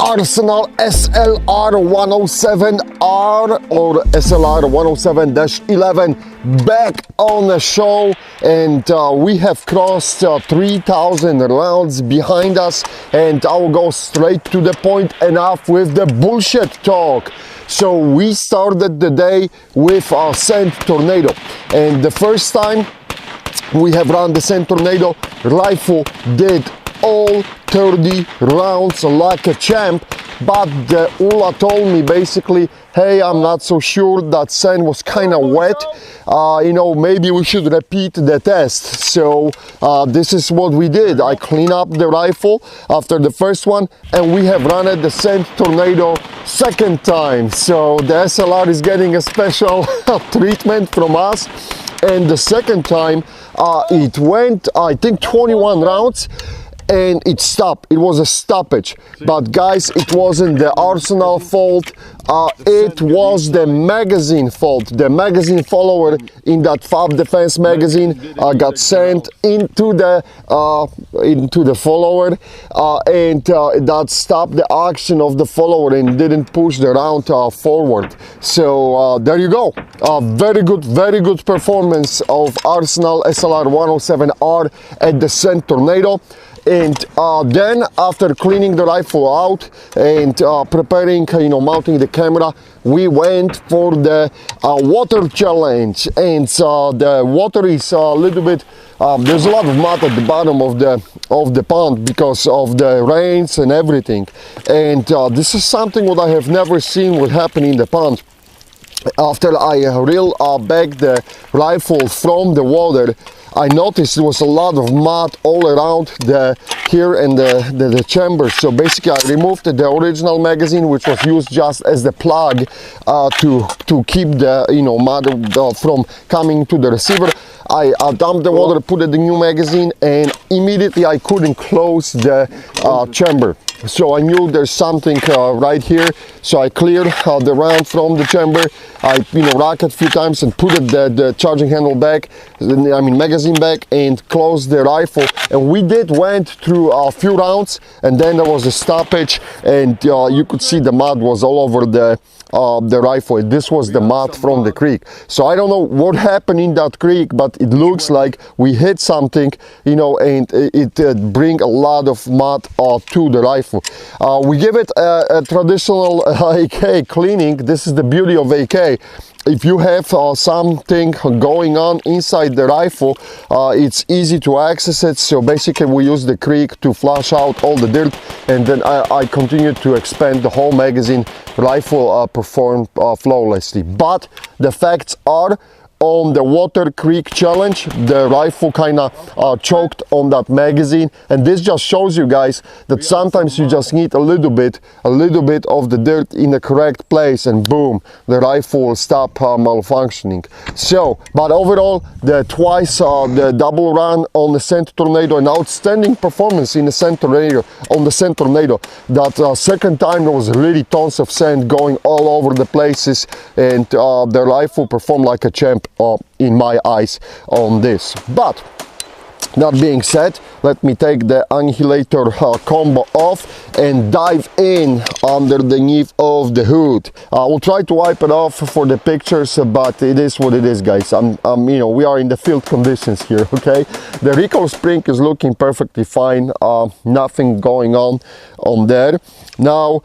Arsenal Slr107r or Slr107-11 back on the show, and we have crossed 3,000 rounds behind us, and I will go straight to the point, enough with the bullshit talk. So we started the day with our Sand Tornado, and the first time we have run the Sand Tornado, rifle did all 30 rounds like a champ, but the Ulla told me basically, hey, I'm not so sure, that sand was kind of wet, you know, maybe we should repeat the test. So this is what we did. I cleaned up the rifle after the first one, and we have run it the Sand Tornado second time. So the SLR is getting a special treatment from us. And the second time it went, I think, 21 rounds, and it stopped. It was a stoppage. But guys, it wasn't the Arsenal fault, it was the magazine fault. The magazine follower in that FAB Defense magazine got sent into the follower, and that stopped the action of the follower and didn't push the round forward. So there you go. Very good performance of Arsenal Slr107r at the Sand Tornado. And then after cleaning the rifle out and preparing, you know, mounting the camera, we went for the water challenge. And the water is a little bit, there's a lot of mud at the bottom of the pond because of the rains and everything. And this is something what I have never seen would happen in the pond. After I reel back the rifle from the water, I noticed there was a lot of mud all around here in the chamber. So basically I removed the original magazine, which was used just as the plug to keep the, you know, mud from coming to the receiver. I dumped the water, put the new magazine, and immediately I couldn't close the chamber. So I knew there's something right here. So I cleared the round from the chamber. I, you know, racked a few times and put the charging handle back, I mean magazine back, and closed the rifle. And we went through a few rounds, and then there was a stoppage, and you could see the mud was all over the rifle. This was the mud from the creek. So I don't know what happened in that creek, but it looks like we hit something, you know, and it bring a lot of mud to the rifle. We give it a traditional AK cleaning. This is the beauty of AK. If you have something going on inside the rifle, it's easy to access it. So basically we use the creek to flush out all the dirt, and then I continue to expand the whole magazine. Rifle performed flawlessly. But the facts are, on the water creek challenge, the rifle kind of choked on that magazine, and this just shows you guys that sometimes you just need a little bit of the dirt in the correct place, and boom, the rifle will stop malfunctioning. So, but overall, the double run on the Sand Tornado, an outstanding performance in the Sand Tornado, on the Sand Tornado. That second time there was really tons of sand going all over the places, and the rifle performed like a champ in my eyes on this. But that being said, let me take the annihilator combo off and dive in underneath of the hood. I will try to wipe it off for the pictures, but it is what it is, guys. You know, we are in the field conditions here, okay? The recoil spring is looking perfectly fine. Nothing going on there. Now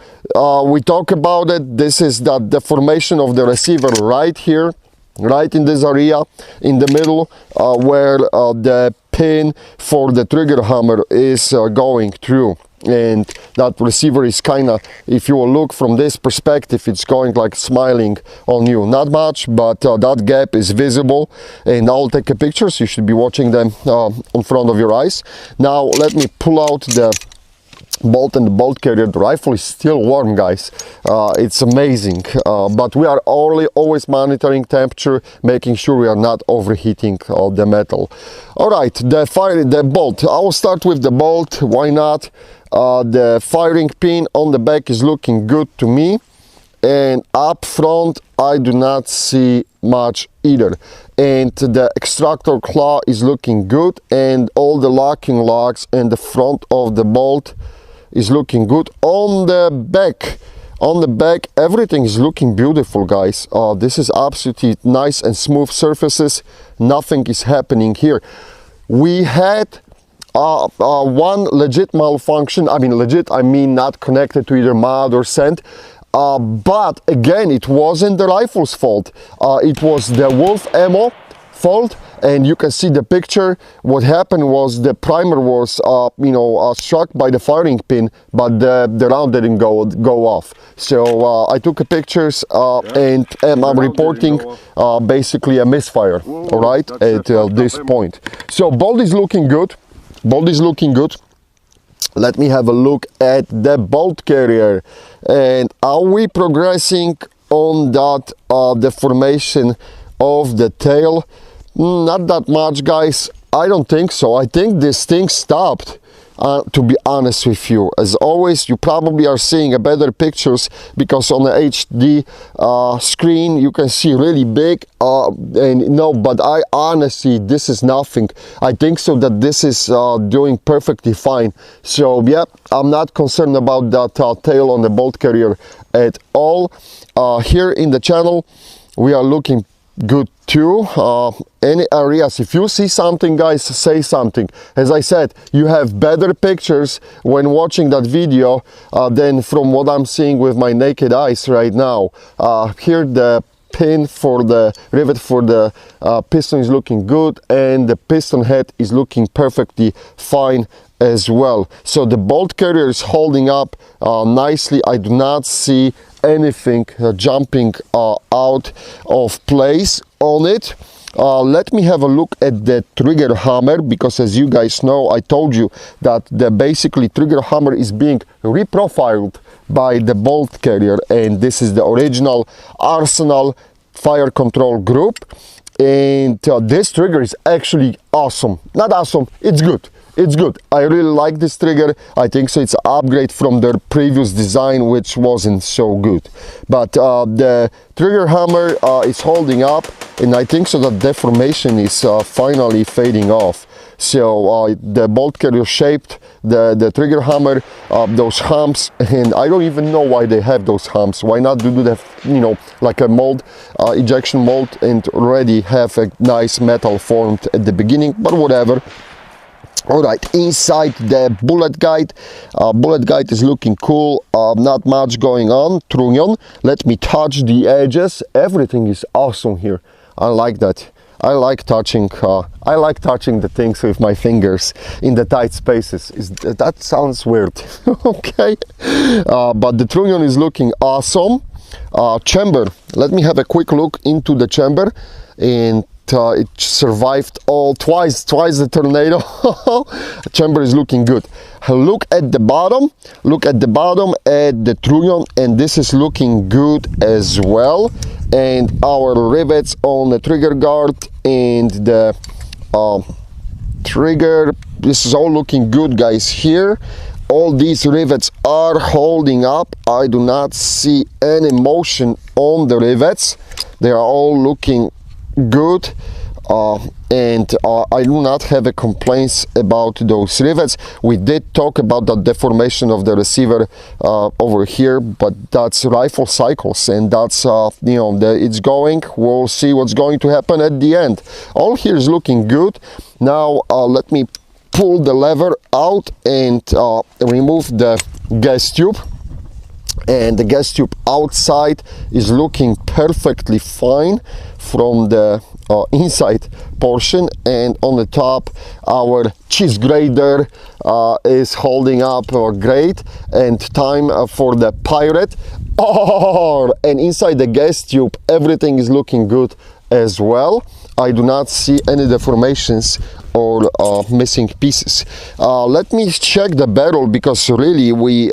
we talk about it. This is the deformation of the receiver right here, right in this area in the middle, where the pin for the trigger hammer is going through, and that receiver is kind of, if you will look from this perspective, it's going like smiling on you. Not much, but that gap is visible, and I'll take a picture, so you should be watching them in front of your eyes. Now let me pull out the bolt and the bolt carrier. The rifle is still warm, guys. It's amazing, but we are always monitoring temperature, making sure we are not overheating the metal. All right, the bolt, I will start with the bolt. Why not? The firing pin on the back is looking good to me, and up front I do not see much either, and the extractor claw is looking good, and all the locking lugs and the front of the bolt is looking good. On the back, everything is looking beautiful, guys. This is absolutely nice and smooth surfaces. Nothing is happening here. We had one legit malfunction. I mean legit, I mean not connected to either mod or scent. But again, it wasn't the rifle's fault. It was the Wolf ammo fault, and you can see the picture. What happened was the primer was struck by the firing pin, but the round didn't go off. So I took pictures and I'm reporting basically a misfire. All right, at this point. So bolt is looking good. Bolt is looking good. Let me have a look at the bolt carrier. And are we progressing on that deformation of the tail? Not that much, guys. I don't think so. I think this thing stopped, to be honest with you. As always, you probably are seeing a better pictures because on the HD screen you can see really big, and no, but I honestly, this is nothing. I think so that this is doing perfectly fine. So yeah, I'm not concerned about that tail on the bolt carrier at all. Here in the channel we are looking good too. Any areas, if you see something, guys, say something. As I said, you have better pictures when watching that video than from what I'm seeing with my naked eyes right now. Here the pin for the rivet for the piston is looking good, and the piston head is looking perfectly fine as well. So the bolt carrier is holding up nicely. I do not see anything jumping out of place on it. Let me have a look at the trigger hammer, because as you guys know, I told you that the basically trigger hammer is being reprofiled by the bolt carrier, and this is the original Arsenal fire control group. And this trigger is actually awesome. Not awesome, it's good. It's good. I really like this trigger. I think so it's an upgrade from their previous design, which wasn't so good. But the trigger hammer is holding up, and I think so that deformation is finally fading off. So the bolt carrier shaped the trigger hammer, those humps, and I don't even know why they have those humps. Why not do that, like a mold, ejection mold, and already have a nice metal formed at the beginning, but whatever. All right, inside the bullet guide is looking cool. Not much going on. Trunion, let me touch the edges. Everything is awesome here. I like that. I like touching the things with my fingers in the tight spaces. That sounds weird. Okay, but the trunion is looking awesome. Chamber, let me have a quick look into the chamber, and it survived twice the tornado. Chamber is looking good. Look at the bottom at the trunion, and this is looking good as well. And our rivets on the trigger guard and the trigger, this is all looking good, guys. Here all these rivets are holding up. I do not see any motion on the rivets. They are all looking good, and I do not have a complaints about those rivets. We did talk about the deformation of the receiver over here, but that's rifle cycles, and that's it's going. We'll see what's going to happen at the end. All here is looking good. Now let me pull the lever out and remove the gas tube. And the gas tube outside is looking perfectly fine from the inside portion, and on the top our cheese grater is holding up great. And time for the pirate. And inside the gas tube everything is looking good as well. I do not see any deformations or missing pieces. Let me check the barrel, because really we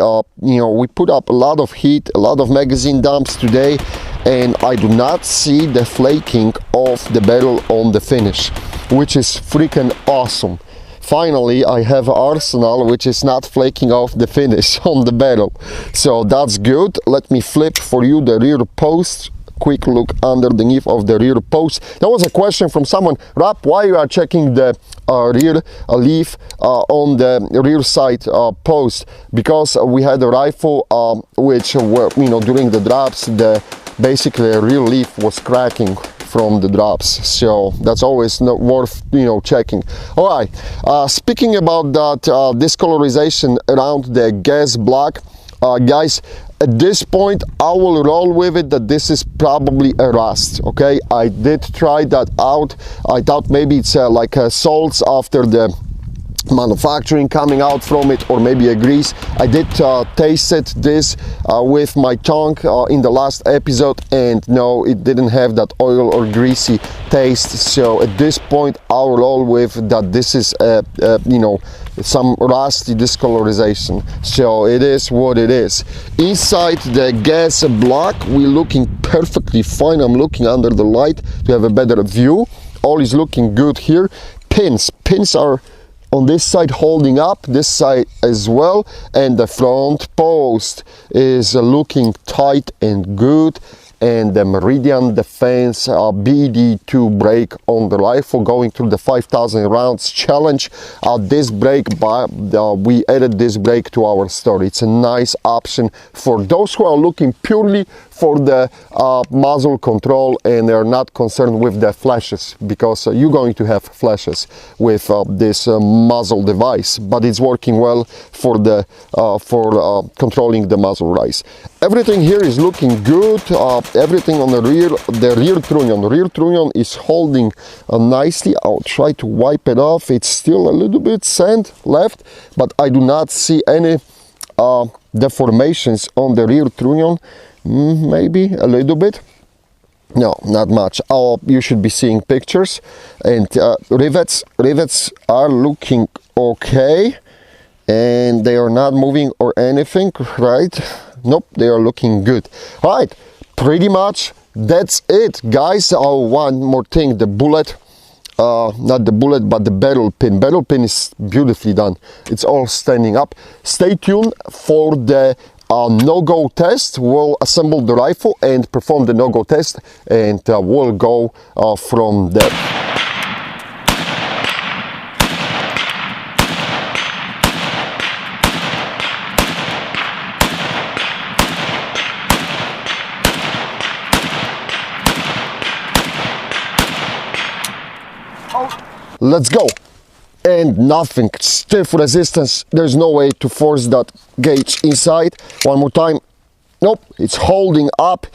put up a lot of heat, a lot of magazine dumps today, and I do not see the flaking of the barrel on the finish, which is freaking awesome. Finally, I have Arsenal which is not flaking off the finish on the barrel, so that's good. Let me flip for you the rear post quick look underneath of the rear post. There was a question from someone, Rap, why you are checking the rear leaf on the rear side post? Because we had a rifle which were, you know, during the drops, basically the rear leaf was cracking from the drops, so that's always worth, you know, checking. All right, speaking about that discolorization around the gas block, guys, at this point I will roll with it that this is probably a rust. Okay, I did try that out. I thought maybe it's like salts after the manufacturing coming out from it, or maybe a grease. I did taste this with my tongue in the last episode, and no, it didn't have that oil or greasy taste. So at this point I'll roll with that this is you know, some rusty discolorization. So it is what it is. Inside the gas block we're looking perfectly fine. I'm looking under the light to have a better view. All is looking good here. Pins are on this side holding up, this side as well, and the front post is looking tight and good. And the Meridian Defense BD2 brake on the rifle, going through the 5,000 rounds challenge. This brake, we added this brake to our store. It's a nice option for those who are looking purely for the muzzle control and they're not concerned with the flashes, because you're going to have flashes with this muzzle device, but it's working well for the controlling the muzzle rise. Everything here is looking good. Everything on the rear trunnion is holding nicely. I'll try to wipe it off. It's still a little bit sand left, but I do not see any deformations on the rear trunnion. Maybe a little bit. No, not much. You should be seeing pictures. And rivets are looking okay, and they are not moving or anything, right? Nope, they are looking good. All right, pretty much that's it, guys. One more thing, the bullet, not the bullet, but the barrel pin. Barrel pin is beautifully done. It's all standing up. Stay tuned for the no-go test. We'll assemble the rifle and perform the no-go test, and we'll go from there. Let's go. And nothing, stiff resistance. There's no way to force that gauge inside. One more time. Nope, it's holding up.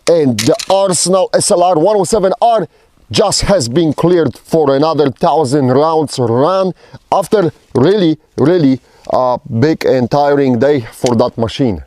And the Arsenal Slr107r just has been cleared for another 1,000 rounds run after really big and tiring day for that machine.